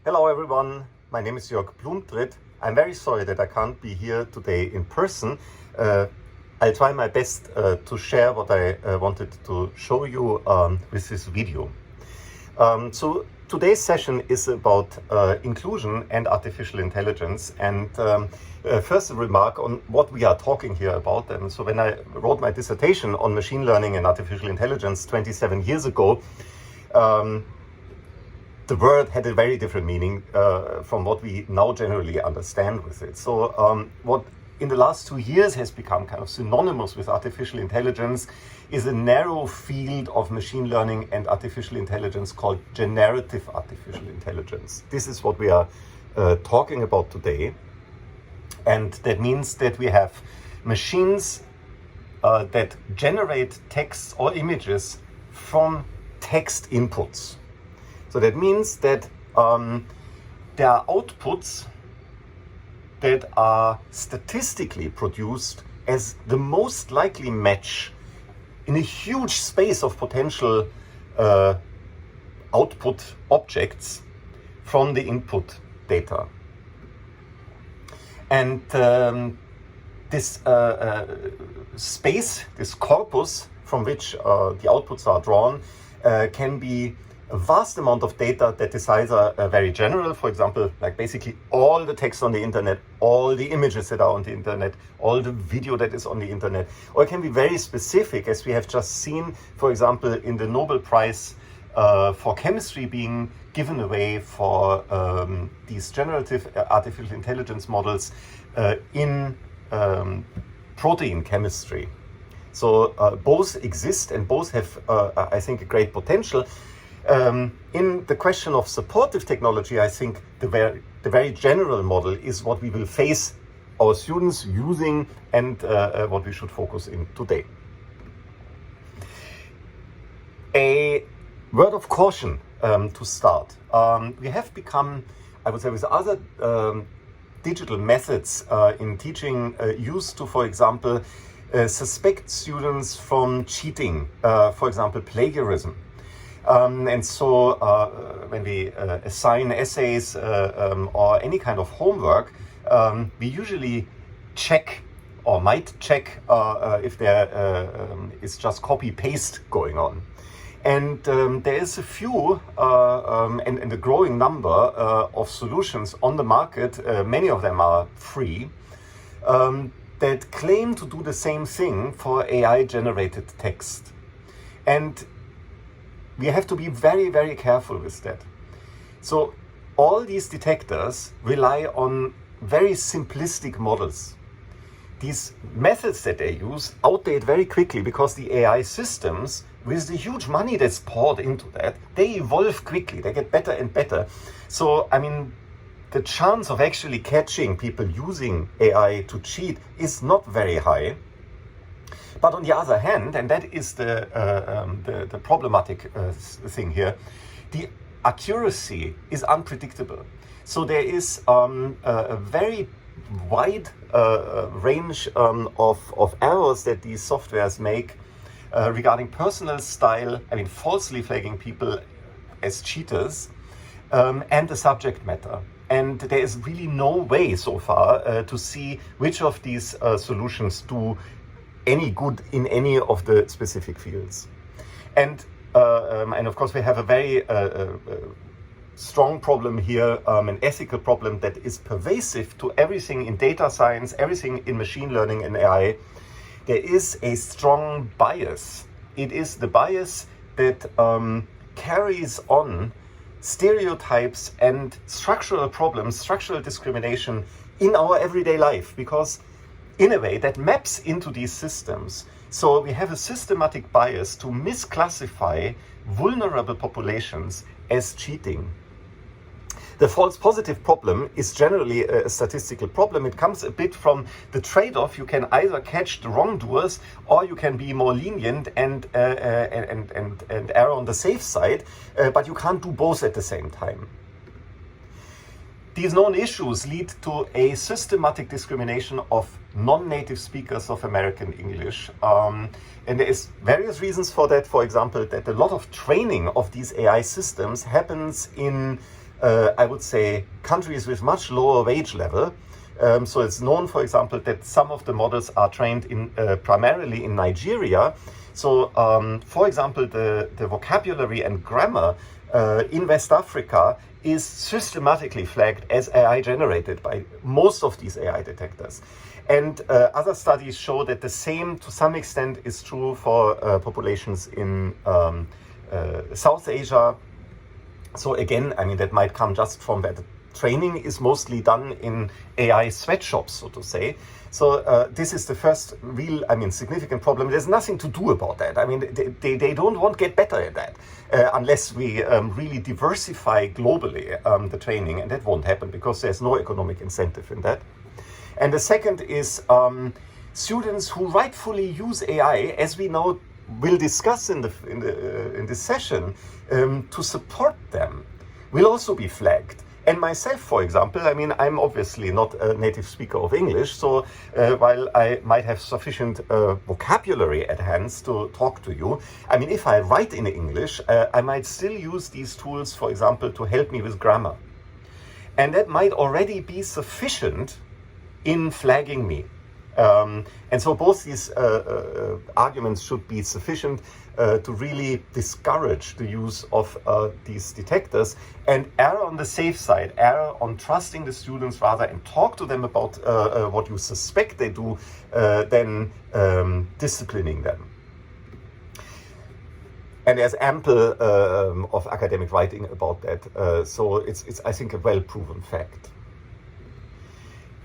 Hello everyone, my name is Jörg Blumtritt. I'm very sorry that I can't be here today in person. I'll try my best to share what I wanted to show you with this video. So today's session is about inclusion and artificial intelligence, and first a remark on what we are talking here about. And so when I wrote my dissertation on machine learning and artificial intelligence 27 years ago, the word had a very different meaning from what we now generally understand with it. So what in the last 2 years has become kind of synonymous with artificial intelligence is a narrow field of machine learning and artificial intelligence called generative artificial intelligence. This is what we are talking about today. And that means that we have machines that generate text or images from text inputs. So that means that there are outputs that are statistically produced as the most likely match in a huge space of potential output objects from the input data. And this space, this corpus from which the outputs are drawn, can be a vast amount of data that is either very general, for example, like basically all the text on the internet, all the images that are on the internet, all the video that is on the internet, or it can be very specific, as we have just seen, for example, in the Nobel Prize for chemistry being given away for these generative artificial intelligence models in protein chemistry. So both exist and both have, I think, a great potential. In the question of supportive technology, I think the very general model is what we will face our students using and what we should focus in today. A word of caution to start. We have become, I would say, with other digital methods in teaching, used to, for example, suspect students from cheating, for example, plagiarism. And so when we assign essays or any kind of homework, we usually check or might check if there is just copy-paste going on. And there is a few and a growing number of solutions on the market, many of them are free, that claim to do the same thing for AI-generated text. And we have to be very, very careful with that. So all these detectors rely on very simplistic models. These methods that they use outdate very quickly because the AI systems, with the huge money that's poured into that, they evolve quickly, they get better and better. So, I mean, the chance of actually catching people using AI to cheat is not very high. But on the other hand, and that is the problematic thing here, the accuracy is unpredictable. So there is a very wide range of errors that these softwares make regarding personal style, I mean falsely flagging people as cheaters, and the subject matter. And there is really no way so far to see which of these solutions do any good in any of the specific fields. And of course we have a very strong problem here, an ethical problem that is pervasive to everything in data science, everything in machine learning and AI. There is a strong bias. It is the bias that carries on stereotypes and structural problems, structural discrimination in our everyday life, because in a way that maps into these systems. So we have a systematic bias to misclassify vulnerable populations as cheating. The false positive problem is generally a statistical problem. It comes a bit from the trade-off. You can either catch the wrongdoers or you can be more lenient and err on the safe side, but you can't do both at the same time. These known issues lead to a systematic discrimination of non-native speakers of American English. And there is various reasons for that. For example, that a lot of training of these AI systems happens in, I would say, countries with much lower wage level. So it's known, for example, that some of the models are trained in primarily in Nigeria. So, for example, the vocabulary and grammar in West Africa is systematically flagged as AI generated by most of these AI detectors. And other studies show that the same, to some extent, is true for populations in South Asia. So again, I mean, that might come just from that training is mostly done in AI sweatshops, so to say. So this is the first real, I mean, significant problem. There's nothing to do about that. I mean, they won't get better at that unless we really diversify globally the training, and that won't happen because there's no economic incentive in that. And the second is students who rightfully use AI, as we now will discuss in this session, to support them, will also be flagged. And myself, for example, I mean, I'm obviously not a native speaker of English, so while I might have sufficient vocabulary at hand to talk to you, I mean, if I write in English, I might still use these tools, for example, to help me with grammar. And that might already be sufficient in flagging me. And so both these arguments should be sufficient to really discourage the use of these detectors and err on the safe side, err on trusting the students rather and talk to them about what you suspect they do than disciplining them. And there's ample of academic writing about that, so it's I think a well-proven fact.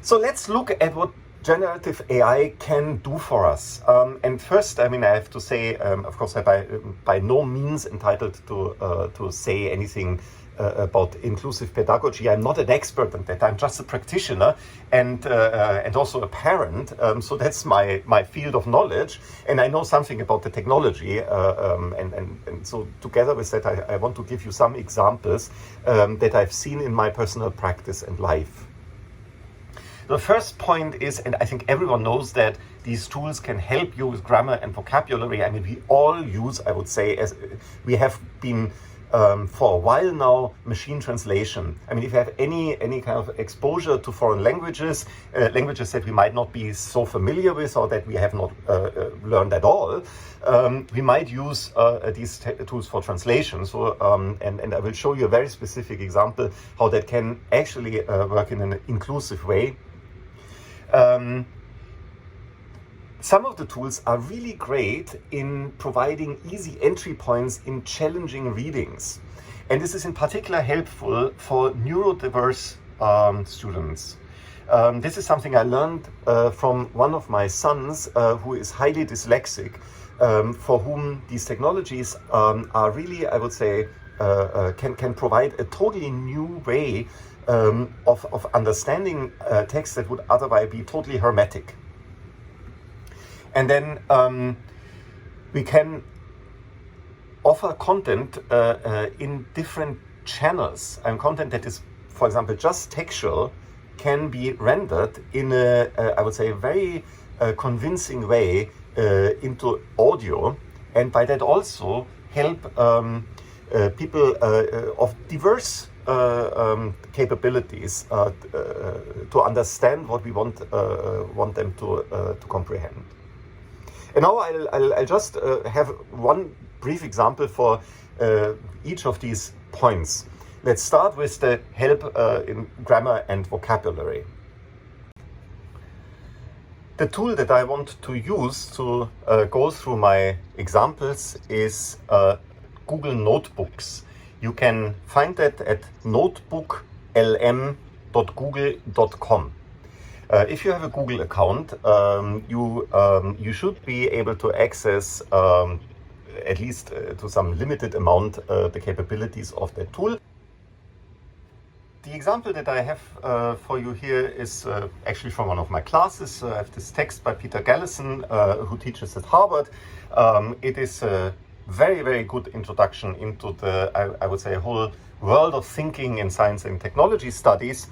So let's look at what generative AI can do for us. And first, I mean, I have to say, of course, I'm by no means entitled to say anything about inclusive pedagogy. I'm not an expert on that. I'm just a practitioner and also a parent. So that's my field of knowledge, and I know something about the technology. And so together with that, I want to give you some examples that I've seen in my personal practice and life. The first point is, and I think everyone knows that these tools can help you with grammar and vocabulary. I mean, we all use, I would say, as we have been for a while now, machine translation. I mean, if you have any kind of exposure to foreign languages, languages that we might not be so familiar with or that we have not learned at all, we might use these tools for translation. So, and I will show you a very specific example how that can actually work in an inclusive way. Some of the tools are really great in providing easy entry points in challenging readings. And this is in particular helpful for neurodiverse students. This is something I learned from one of my sons who is highly dyslexic, for whom these technologies are really, I would say, can provide a totally new way of understanding text that would otherwise be totally hermetic. And then we can offer content in different channels. And content that is, for example, just textual can be rendered in a, I would say, a very convincing way into audio. And by that also help people of diverse capabilities to understand what we want them to comprehend. And now I'll just have one brief example for each of these points. Let's start with the help in grammar and vocabulary. The tool that I want to use to go through my examples is Google Notebooks. You can find that at notebooklm.google.com. If you have a Google account, you should be able to access at least to some limited amount the capabilities of that tool. The example that I have for you here is actually from one of my classes. I have this text by Peter Gallison, who teaches at Harvard. It is a very, very good introduction into the, I would say, a whole world of thinking in science and technology studies.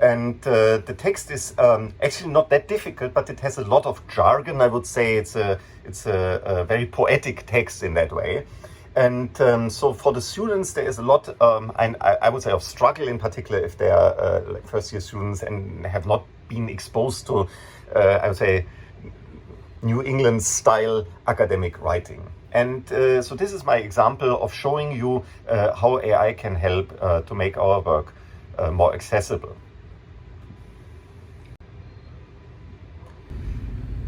And the text is actually not that difficult, but it has a lot of jargon. I would say it's a very poetic text in that way. And so for the students, there is a lot, I would say, of struggle, in particular if they are like first-year students and have not been exposed to, I would say, New England style academic writing. And so this is my example of showing you how AI can help to make our work more accessible.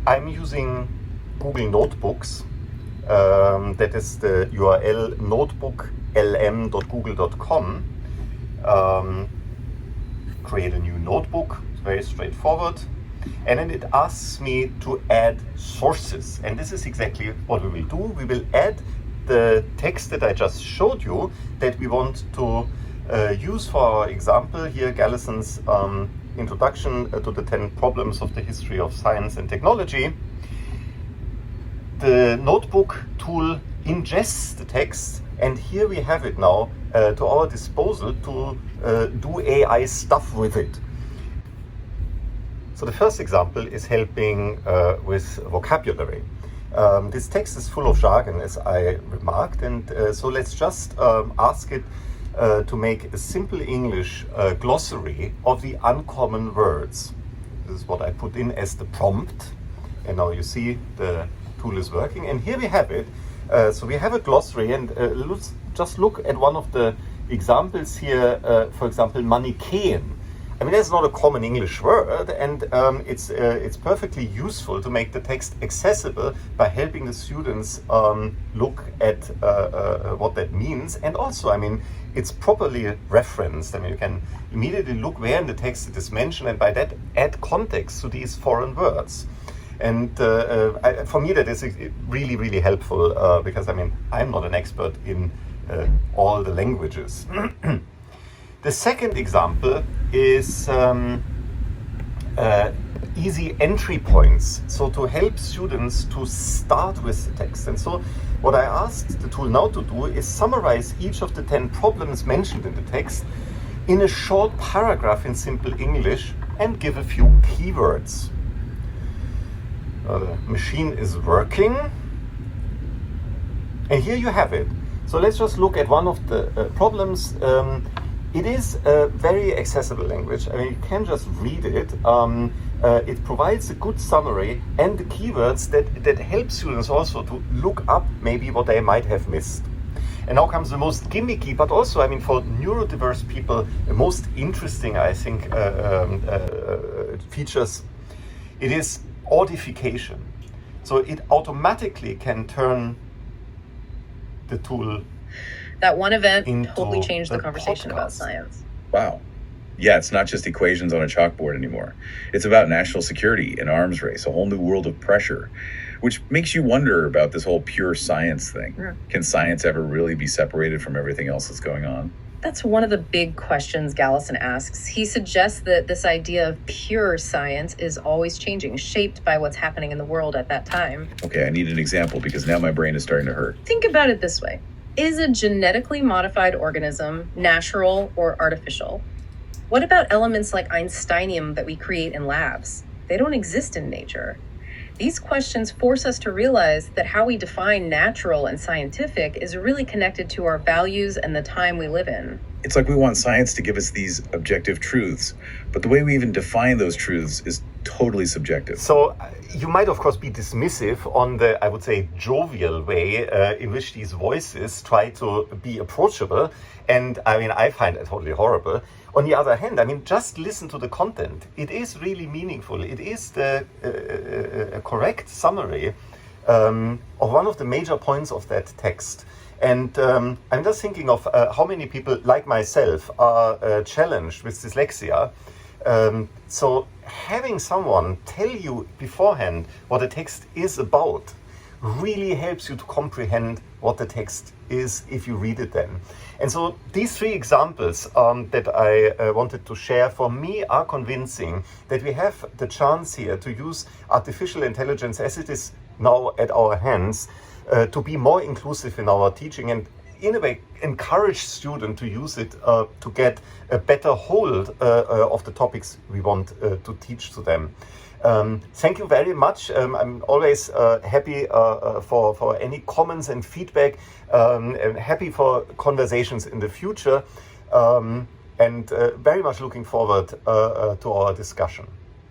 I'm using Google Notebooks. That is the URL notebooklm.google.com. Create a new notebook, it's very straightforward. And then it asks me to add sources. And this is exactly what we will do. We will add the text that I just showed you that we want to use for our example here, Gallison's Introduction to the 10 Problems of the History of Science and Technology. The notebook tool ingests the text, and here we have it now to our disposal to do AI stuff with it. So the first example is helping with vocabulary. This text is full of jargon, as I remarked, and so let's just ask it to make a simple English glossary of the uncommon words. This is what I put in as the prompt, and now you see the tool is working, and here we have it. So we have a glossary, and let's just look at one of the examples here. For example, Manichaean. I mean, that's not a common English word, and it's perfectly useful to make the text accessible by helping the students look at what that means. And also, I mean, it's properly referenced. I mean, you can immediately look where in the text it is mentioned, and by that add context to these foreign words. And for me, that is really, really helpful because, I mean, I'm not an expert in all the languages. The second example is easy entry points. So to help students to start with the text. And so what I asked the tool now to do is summarize each of the 10 problems mentioned in the text in a short paragraph in simple English and give a few keywords. The machine is working. And here you have it. So let's just look at one of the problems. It is a very accessible language. I mean, you can just read it. It provides a good summary and the keywords that help students also to look up maybe what they might have missed. And now comes the most gimmicky, but also, I mean, for neurodiverse people, the most interesting, I think, features. It is audification. So it automatically can turn the tool. That one event totally changed the conversation about science. Wow. Yeah, it's not just equations on a chalkboard anymore. It's about national security, an arms race, a whole new world of pressure, which makes you wonder about this whole pure science thing. Yeah. Can science ever really be separated from everything else that's going on? That's one of the big questions Gallison asks. He suggests that this idea of pure science is always changing, shaped by what's happening in the world at that time. Okay, I need an example because now my brain is starting to hurt. Think about it this way. Is a genetically modified organism natural or artificial? What about elements like Einsteinium that we create in labs? They don't exist in nature. These questions force us to realize that how we define natural and scientific is really connected to our values and the time we live in. It's like we want science to give us these objective truths, but the way we even define those truths is totally subjective. So you might, of course, be dismissive on the, I would say, jovial way in which these voices try to be approachable. And I mean, I find it totally horrible. On the other hand, I mean, just listen to the content. It is really meaningful. It is the correct summary of one of the major points of that text. And I'm just thinking of how many people, like myself, are challenged with dyslexia. So having someone tell you beforehand what the text is about really helps you to comprehend what the text is if you read it then. And so these three examples that I wanted to share for me are convincing that we have the chance here to use artificial intelligence as it is now at our hands to be more inclusive in our teaching. And in a way encourage students to use it to get a better hold of the topics we want to teach to them. Thank you very much. I'm always happy for any comments and feedback, and happy for conversations in the future, and very much looking forward to our discussion.